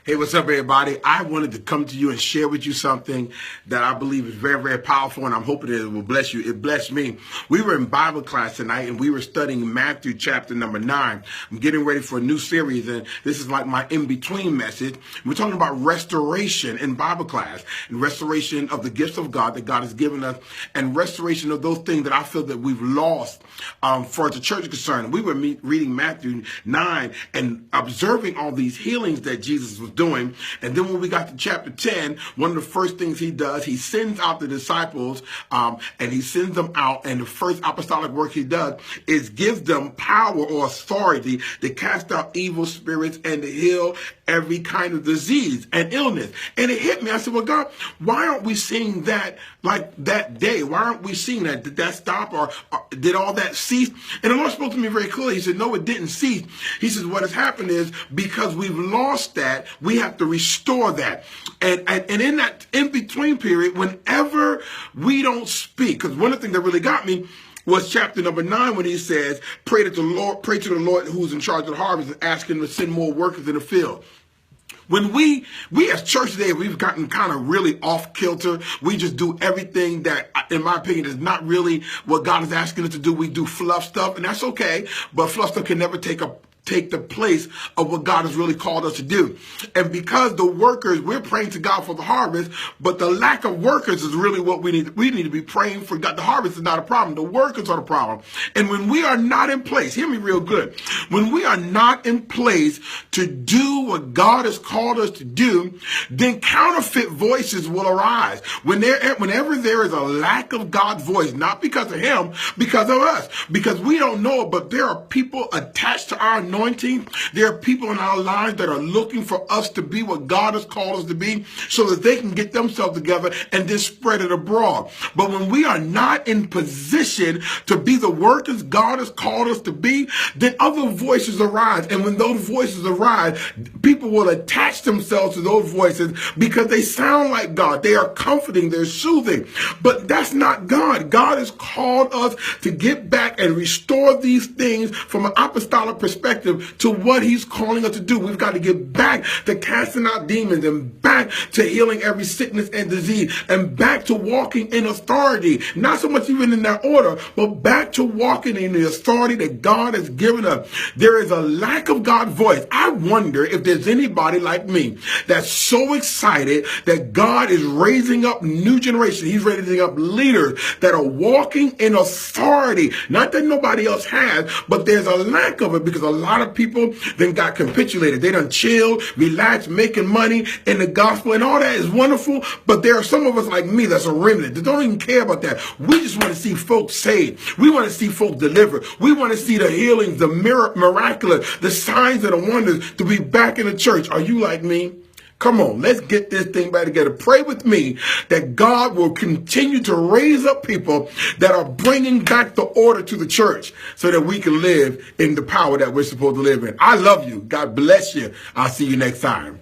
Hey, what's up, everybody? I wanted to come to you and share with you something that I believe is very, very powerful, and I'm hoping that it will bless you. It blessed me. We were in Bible class tonight, and we were studying Matthew chapter number 9. I'm getting ready for a new series, and this is like my in-between message. We're talking about restoration in Bible class, and restoration of the gifts of God that God has given us, and restoration of those things that I feel that we've lost for the church is concerned. We were reading Matthew 9 and observing all these healings that Jesus was doing. And then when we got to chapter 10, one of the first things he does, he sends out the disciples and he sends them out. And the first apostolic work he does is gives them power or authority to cast out evil spirits and to heal every kind of disease and illness. And it hit me. I said, well, God, why aren't we seeing that like that day? Why aren't we seeing that? Did that stop or did all that cease? And the Lord spoke to me very clearly. He said, no, it didn't cease. He says, what has happened is because we've lost that, we have to restore that. And in that in-between period, whenever we don't speak, because one of the things that really got me was chapter number 9 when he says, pray to the Lord who's in charge of the harvest and ask him to send more workers in the field. When we as church today, we've gotten kind of really off kilter. We just do everything that, in my opinion, is not really what God is asking us to do. We do fluff stuff, and that's okay, but fluff stuff can never take the place of what God has really called us to do. And because the workers, we're praying to God for the harvest, but the lack of workers is really what we need. We need to be praying for God. The harvest is not a problem. The workers are the problem. And when we are not in place, hear me real good. When we are not in place to do what God has called us to do, then counterfeit voices will arise. Whenever there is a lack of God's voice, not because of him, because of us, because we don't know it, but there are people attached to our anointing. There are people in our lives that are looking for us to be what God has called us to be so that they can get themselves together and then spread it abroad. But when we are not in position to be the workers God has called us to be, then other voices arise. And when those voices arise, people will attach themselves to those voices because they sound like God. They are comforting, they're soothing. But that's not God. God has called us to get back and restore these things from an apostolic perspective to what he's calling us to do. We've got to get back to casting out demons and back to healing every sickness and disease and back to walking in authority. Not so much even in that order, but back to walking in the authority that God has given us. There is a lack of God's voice. I wonder if there's anybody like me that's so excited that God is raising up new generations. He's raising up leaders that are walking in authority. Not that nobody else has, but there's a lack of it because a lot of people then got capitulated. They done chilled, relaxed, making money in the gospel, and all that is wonderful. But there are some of us like me that's a remnant that don't even care about that. We just want to see folks saved. We want to see folks delivered. We want to see the healings, the miraculous, the signs and the wonders to be back in the church. Are you like me? Come on, let's get this thing back together. Pray with me that God will continue to raise up people that are bringing back the order to the church so that we can live in the power that we're supposed to live in. I love you. God bless you. I'll see you next time.